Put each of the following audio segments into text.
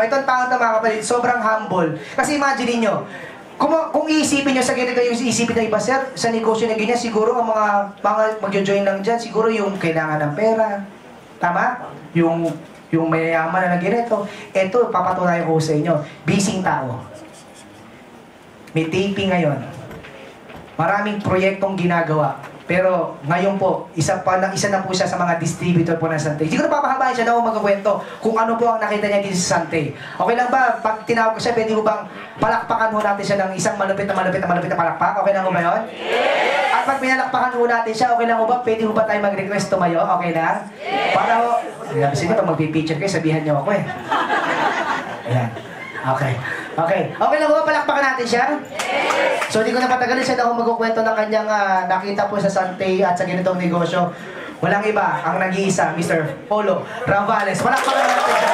Itong tao na mga kapatid, sobrang humble. Kasi imagine niyo, kung iisipin nyo sa ganito yung iisipin ng iba, sir, sa negosyo na ganyan, siguro ang mga magjo-join lang dyan, siguro yung kailangan ng pera. Tama? Yung mayayaman na ganito. Ito, papatunayan ko sa inyo. Busy tao. May taping ngayon. Maraming proyektong ginagawa. Pero ngayon po, isa na po siya sa mga distributor po ng Sante. Hindi ko na papahabain siya na magkakwento kung ano po ang nakita niya dito sa Sante. Okay lang ba? Pag tinawag ko siya, pwede ko bang palakpakan ho natin siya ng isang malupit na palakpak? Okay lang ho ba yun? Yes! At pag pinalakpakan ho natin siya, okay lang ho ba? Pwede ho ba tayo mag-request tumayo? Okay lang? Para ho, sabi niyo, pag magpipicture kayo, sabihan niyo ako eh. Ayan. Okay. Okay lang ba? Palakpakan natin siya? Yes! So, hindi ko na patagalin siya na ako magkukwento ng kanyang nakita po sa Sante at sa ganitong negosyo. Walang iba, ang nag-iisa, Mr. Polo Ravales. Palakpakan natin siya.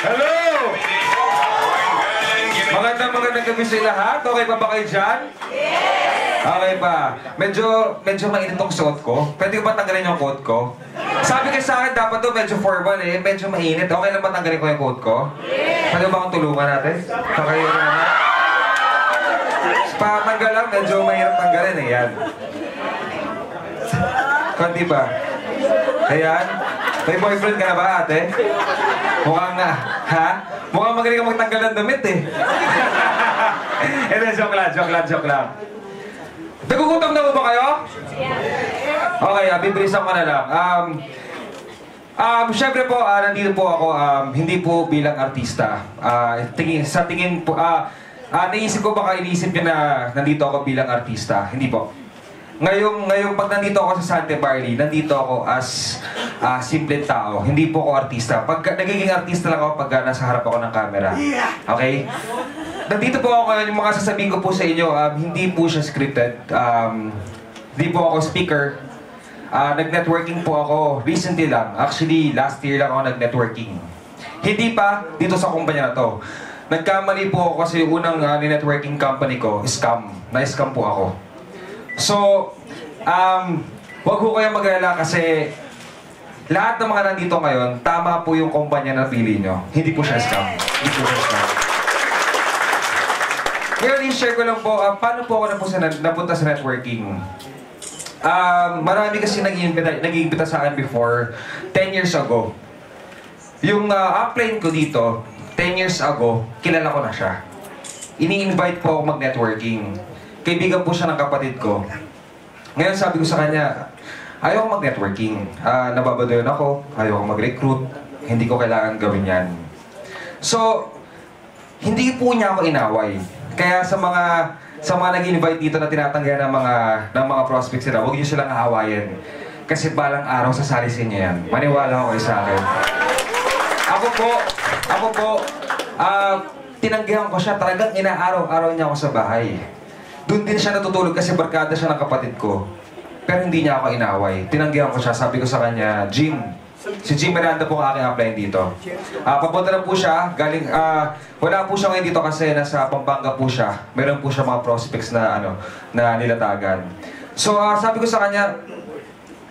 Hello! Magandang gabi sa lahat. Okay pa ba kayo dyan? Yes! Okay pa. Medyo mainit tong suot ko. Pwede ko ba tanggalin yung coat ko? Sabi kasi sa akin, dapat to medyo formal eh. Medyo mainit. Okay lang ba tanggalin ko yung coat ko? Yes! Pwede ba akong tulungan natin? Kakayo na naman. Patanggal lang, medyo mahirap tanggalin eh. Yan. Kunti ba? Ayan. May boyfriend ka na ba, ate? Mukhang na. Ha? Mukhang magaling ka magtanggal ng damit eh. Joke lang. Nagugutom na mo ba kayo? Okay, bibilisan ko na lang. Siyempre po, nandito po ako, hindi po bilang artista. Sa tingin po, naisip ko baka iniisip nyo na nandito ako bilang artista. Hindi po. Ngayong pag nandito ako sa Sante Barley, nandito ako as simpleng tao. Hindi po ako artista. Pag nagiging artista lang ako pag nasa harap ako ng camera. Okay? Nandito po ako ngayon, yung mga sasabihin ko po sa inyo, hindi po siya scripted. Hindi po ako speaker. Nag-networking po ako recently lang. Actually, last year lang ako nag-networking. Hindi pa dito sa kumpanya na to. Nagkamali po ako kasi yung unang networking company ko, scam. Na-scam po ako. So, wag ho kayo mag-alala kasi lahat ng mga nandito ngayon, tama po yung kumpanya na pili nyo. Hindi po siya scam. Hindi po siya scam. Ngayon, i-share ko lang po, paano po ako napunta sa networking. Marami kasi nag-iimbita sa akin before, 10 years ago. Yung upline ko dito, 10 years ago, kilala ko na siya. Ini-invite po ako mag-networking. Kaibigan po siya ng kapatid ko. Ngayon sabi ko sa kanya, ayaw ko mag-networking. Nababadoyan ako, ayaw ko mag-recruit, hindi ko kailangan gawin yan. So, hindi po niya ako inaway. Kaya sa mga nag-invite dito na tinatanggihan ng mga prospects nila, huwag niyo silang aawayin. Kasi balang araw sasalisin niya yan. Maniwala ko kayo sa akin. Ako po, tinanggihan ko siya. Talagang inaaraw-araw niya ako sa bahay. Doon din siya natutulog kasi barkada siya ng kapatid ko. Pero hindi niya ako inaway. Tinanggihan ko siya. Sabi ko sa kanya, Jim, si Jim Miranda po ang aking upline dito. Papunta na po siya. Wala po siya ngayon dito kasi nasa Pampanga po siya. Meron po siya mga prospects na nilatagan. So sabi ko sa kanya,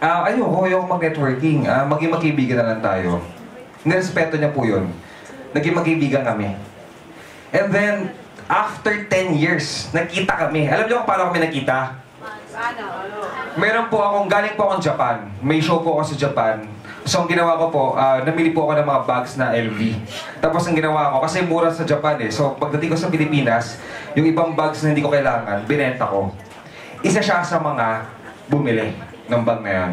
ayoko mag-networking. Maging magkaibigan na lang tayo. Nirespeto niya po yun. Naging magkaibigan kami. And then, after 10 years, nakita kami. Alam niyo kung paano kami nakita? Meron po galing po akong Japan. May show po ako sa Japan. So ang ginawa ko po, namili po ako ng mga bags na LV. Tapos ang ginawa ko, kasi mura sa Japan eh. So pagdating ko sa Pilipinas, yung ibang bags na hindi ko kailangan, binenta ko. Isa siya sa mga bumili ng bag na yan.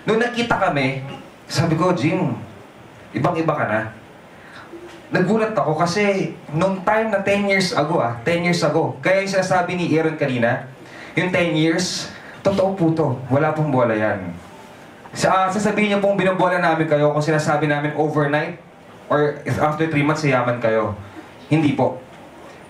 Nung nakita kami, sabi ko, Jim, ibang-iba ka na. Nagulat ako kasi nung time na 10 years ago 10 years ago, kaya yung sinasabi ni Aaron kanina, yung 10 years, totoo po to, wala pong bola yan. Sasabihin niyo pong binabola namin kayo kung sinasabi namin overnight or after 3 months yayaman kayo. Hindi po.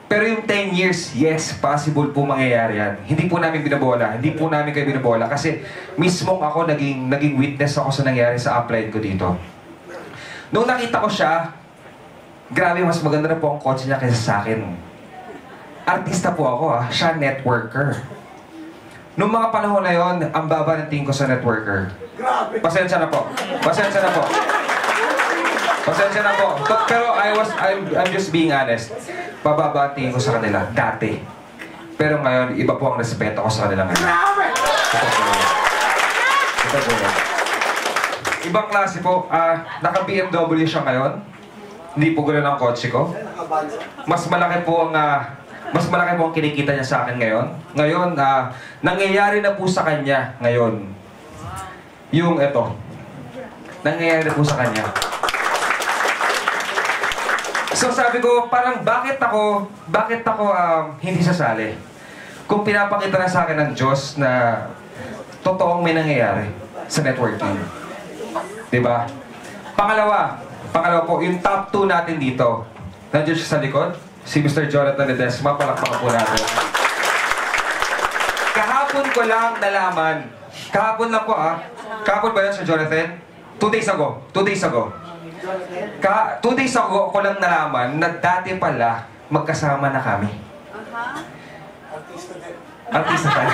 Pero yung 10 years, yes, possible po mangyayari yan. Hindi po namin binabola, hindi po namin kayo binabola kasi mismong ako naging witness ako sa nangyari sa upline ko dito. Nung nakita ko siya, grabe, mas maganda na po ang kotse niya kaysa sa akin. Artista po ako siya networker. Nung mga panahon na yon, ang baba ng tingin ko sa networker. Pasensya na po. Pasensya na po. Pasensya na po. Pero I'm just being honest. Pababa ang tingin ko sa kanila, dati. Pero ngayon, iba po ang respeto ko sa kanila ngayon. Ito po yun. Ibang klase po. Naka-BMW siya ngayon. Hindi po gano'n ang kotse ko. Mas malaki po ang kinikita niya sa akin ngayon. Ngayon, nangyayari na po sa kanya ngayon. Yung ito. Nangyayari na po sa kanya. So sabi ko, parang bakit ako hindi sasali? Kung pinapakita na sa akin ng Diyos na totoong may nangyayari sa networking. Diba? Pangalawa po, yung top 2 natin dito. Nandiyan siya sa likod. Si Mr. Jonathan Ledesma, palakpakan po natin. Kahapon ko lang nalaman. Kahapon lang po Kahapon ba yan, Sir Jonathan? 2 days ago. 2 days ago. 2 days ago ko lang nalaman na dati pala magkasama na kami. Artista pala.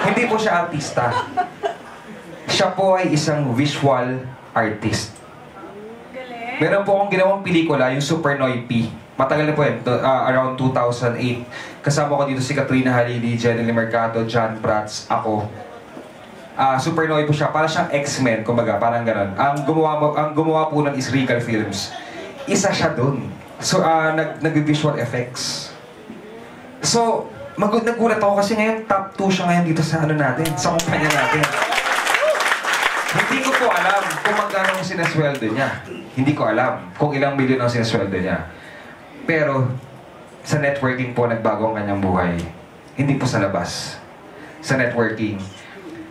Hindi po siya artista. Siya po ay isang visual artist. Meron po akong ginawang pelikula, yung Supernoy P. Matagal na po yun, around 2008. Kasama ko dito si Katrina Halili, Jenny Mercado, John Prats, ako. Supernoy po siya, para siyang X-Men, kumbaga, parang ganon. Ang gumawa po ng is Regal Films. Isa siya dun. So, nag-visual effects. So, nagulat ako kasi ngayon, top 2 siya ngayon dito sa ano natin, sa kumpanya natin. Hindi ko po alam kung magkano ang sinasweldo niya. Hindi ko alam kung ilang milyon ang sinasweldo niya. Pero, sa networking po, nagbago ang kanyang buhay. Hindi po sa labas. Sa networking.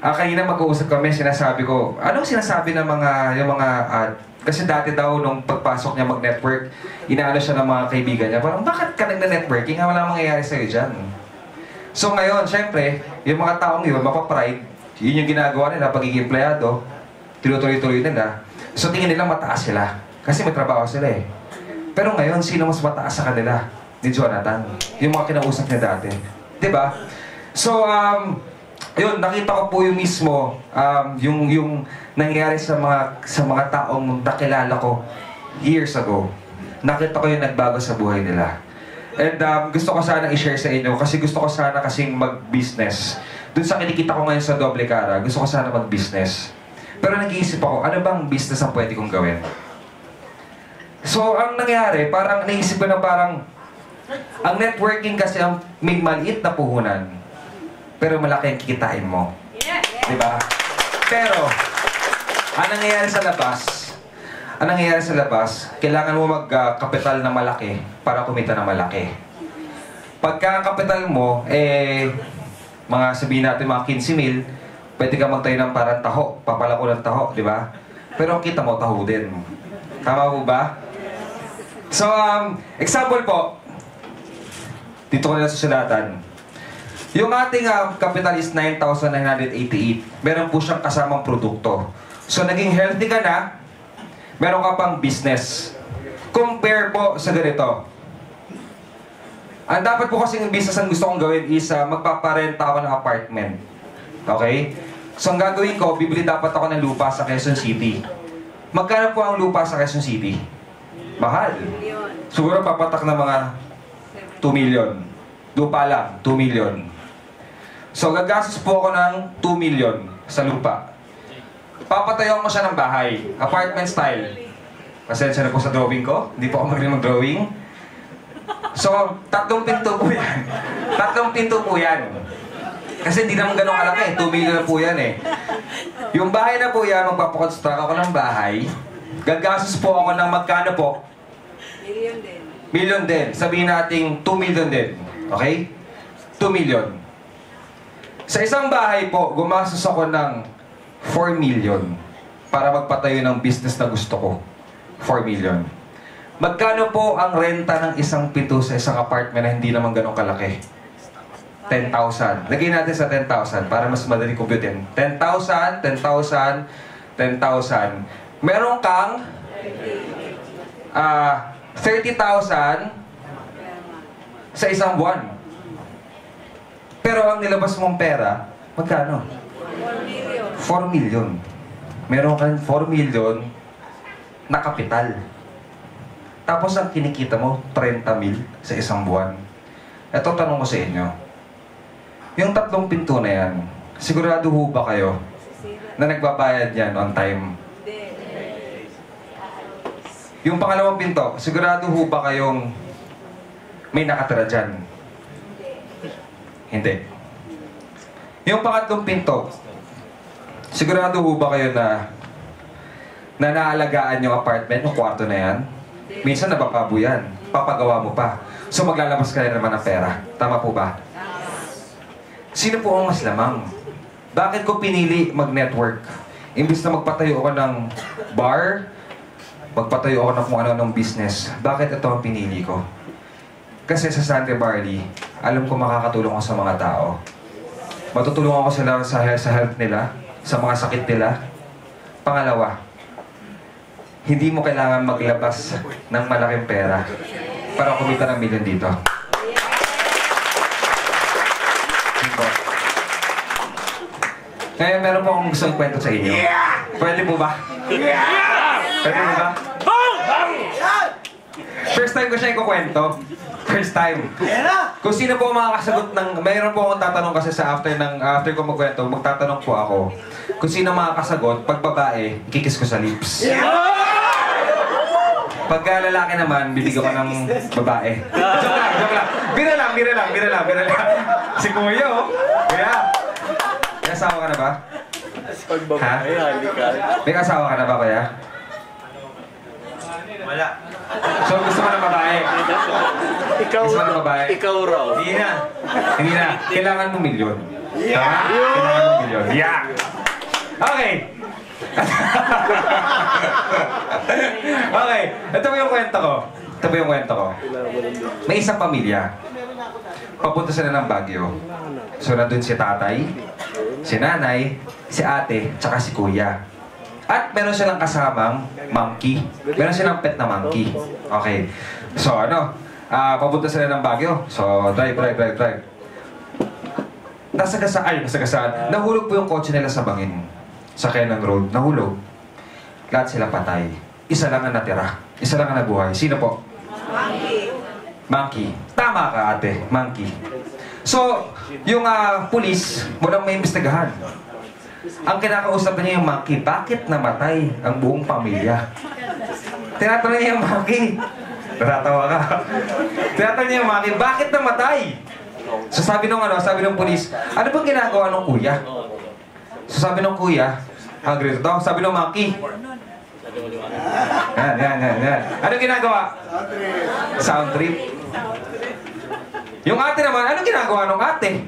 Kanina mag-uusap kami, sinasabi ko, anong sinasabi ng kasi dati daw, nung pagpasok niya mag-network, inaano siya ng mga kaibigan niya, parang, bakit ka nag-networking? Wala mangyayari sa'yo dyan. So ngayon, syempre, yung mga taong yun, mapapride, yun yung ginagawa nila, pagiging empleyado, tinutuloy-tuloy nila. So tingin nila mataas sila. Kasi may trabaho sila eh. Pero ngayon, sino mas mataas sa kanila? Ni Jonathan. Yung mga kinausap niya dati. Diba? So, yun, nakita ko po yung mismo, yung nangyayari sa mga taong nakilala ko years ago. Nakita ko yung nagbago sa buhay nila. And gusto ko sana i-share sa inyo kasi gusto ko sana kasing mag-business. Doon sa kinikita ko ngayon sa Doble Cara, gusto ko sana mag-business. Pero nag-iisip ako, ano bang business ang pwede kong gawin? So, ang nangyari, parang naisip ko na parang ang networking kasi ang may maliit na puhunan, pero malaki ang kikitain mo. Diba? Pero, ang nangyayari sa labas, kailangan mo mag-kapital na malaki para kumita na malaki. Pagka ang kapital mo, mga sabihin natin mga 15 mil, pwede ka magtayo ng parang taho, papalako ng taho, di ba? Pero ang kita mo, taho din. Tama po ba? So, example po, dito ko nila susulatan. Yung ating capital is 9,988. Meron po siyang kasamang produkto. So, naging healthy ka na, meron ka pang business. Compare po sa ganito. Ang dapat po kasing business ang gusto kong gawin is magpaparenta ako ng apartment. Okay? So, ang gagawin ko, bibili dapat ako ng lupa sa Quezon City. Magkano po ang lupa sa Quezon City? Mahal. Siguro papatak na mga 2 million. Lupa lang, 2 million. So, gagastos po ako ng 2 million sa lupa. Papatayo ko siya ng bahay. Apartment style. Pasensya na po sa drawing ko. Hindi po ako magaling mag-drawing. So, 3 pinto po yan. 3 pinto po yan. Kasi hindi naman ganun kalaki. 2 million na po yan eh. Yung bahay na po yan, magpapakonstruct ako ng bahay. Gagastos po ako ng magkano po? Million din. Million din. Sabihin natin 2 million din. Okay? 2 million. Sa isang bahay po, gumastos ako ng 4 million para magpatayo ng business na gusto ko. 4 million. Magkano po ang renta ng isang pinto sa isang apartment na hindi naman ganun kalaki? 10,000. Lagyan natin sa 10,000 para mas madali computein. 10,000, 10,000, 10,000. Meron kang 30,000 sa isang buwan. Pero ang nilabas mong pera, Magkano? 4 million. Meron kang 4 million na kapital. Tapos ang kinikita mo, 30 mil sa isang buwan. Ito tanong ko sa inyo. Yung 3 pinto na yan, sigurado ho ba kayo na nagbabayad yan on time? Yung pangalawang pinto, sigurado ho ba kayong may nakatira dyan? Hindi. Yung pangatlong pinto, sigurado ho ba kayo na naalagaan yung apartment, yung kwarto na yan? Minsan napapabo yan. Papagawa mo pa. So maglalabas ka na naman ng pera. Tama po ba? Sino po ang mas lamang? Bakit ko pinili mag-network? Imbis na magpatayo ako ng bar, magpatayo ako ng kung ano-anong business. Bakit ito ang pinili ko? Kasi sa Sante Barley, alam ko makakatulong ako sa mga tao. Matutulungan ko sila sa health nila, sa mga sakit nila. Pangalawa, hindi mo kailangan maglabas ng malaking pera para kumita ng milyon dito. Ngayon, meron po akong gusto ikwento sa inyo. Pwede po ba? Pwede po ba? First time ko siya ikukwento. First time. Kung sino po ang makakasagot ng... Mayroon po akong tatanong kasi sa after ko magkwento, magtatanong po ako. Kung sino makakasagot, pag babae, kikis ko sa lips. Pagka lalaki naman, bibigyan ko ng babae. Joke lang, joke lang. Bira lang. Si Kuya, oh. Kuya. May asawa ka na ba? Ha? May asawa ka na ba, Kuya? Wala. So, gusto mo ng babae? Gusto mo ng babae? Ikaw raw. Hindi na. Kailangan mo milyon. Tama? Kailangan mo milyon. Yeah! Okay. Okay. Ito po yung kwento ko. May isang pamilya. Papunta sila ng Baguio. So, nandun si tatay, si nanay, si ate, tsaka si kuya. At meron silang kasamang monkey. Meron silang pet na monkey. Okay. So, papunta sila ng Baguio. So, drive. Nasagasaan. Nahulog po yung kotse nila sa bangin. Sa Kenan Road. Nahulog. Lahat sila patay. Isa lang ang natira. Isa lang ang nabuhay. Sino po? Monkey. Tama ka, ate. Monkey. So, yung pulis, walang may imbestigahan. Ang kinakausap niya yung monkey, bakit namatay ang buong pamilya? Tinatanong niya yung monkey. Natatawa ka. Tinatanong niya yung monkey, bakit namatay? So sabi ng pulis, ano bang ginagawa ng kuya? So sabi ng kuya, hungry daw. Sabi ng monkey, yan. Ano ginagawa? Sound trip. Yung ate naman, ano ginagawa ng ate?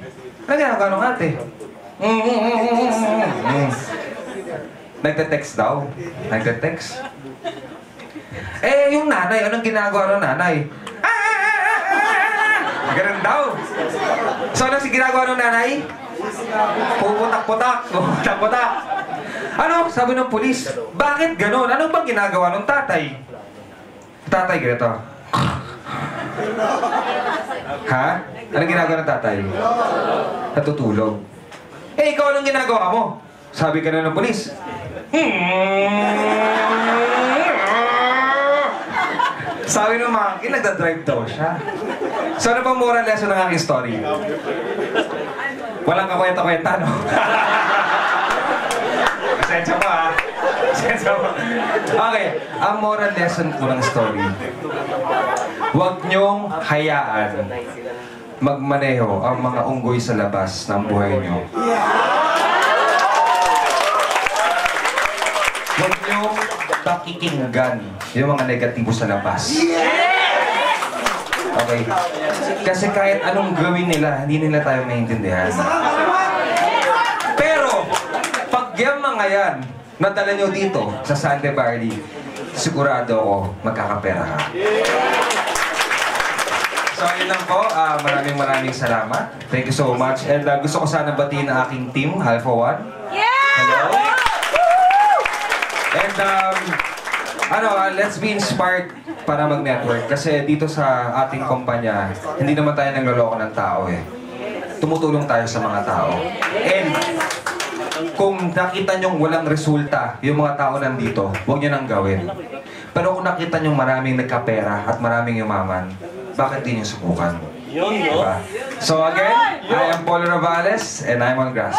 Nagte-text daw. Yung nanay, anong ginagawa ng nanay? Ganun daw. So, ano ginagawa ng nanay? Puputak-putak. Ano? Sabi ng pulis, bakit ganun? Ano bang ginagawa ng tatay? Tatay, ganito. Ha? Anong ginagawa ng tatay? Natutulog. Ikaw anong ginagawa mo? Sabi ka na ng pulis. Sabi ng monkey, nagdadrive daw siya. So ano bang moral lesson ng aking story? Walang kakwenta-kwenta, no? Pasensya po, ha? Okay, ang moral lesson po ng story. Huwag niyong hayaan magmaneho ang mga unggoy sa labas ng buhay niyo. Huwag niyong pakikinggan yung mga negatibo sa labas. Okay? Kasi kahit anong gawin nila, hindi nila tayo maintindihan. Pero, pag yung mga yan, nadala nyo dito sa Sante Barley, sigurado ako magkakapera ka. So, yun lang po. Maraming salamat. Thank you so much. And gusto ko sana batiin ang aking team, Alpha One. Hello. And let's be inspired para mag-network. Kasi dito sa ating kumpanya, hindi naman tayo nagloloko ng tao eh. tumutulong tayo sa mga tao. And kung nakita nyong walang resulta yung mga tao nandito, huwag nyo nang gawin. Pero kung nakita nyong maraming nagkapera at maraming yumaman, bakit di nyo subukan? Diba? So again, I am Paul Ravales and I'm on grass.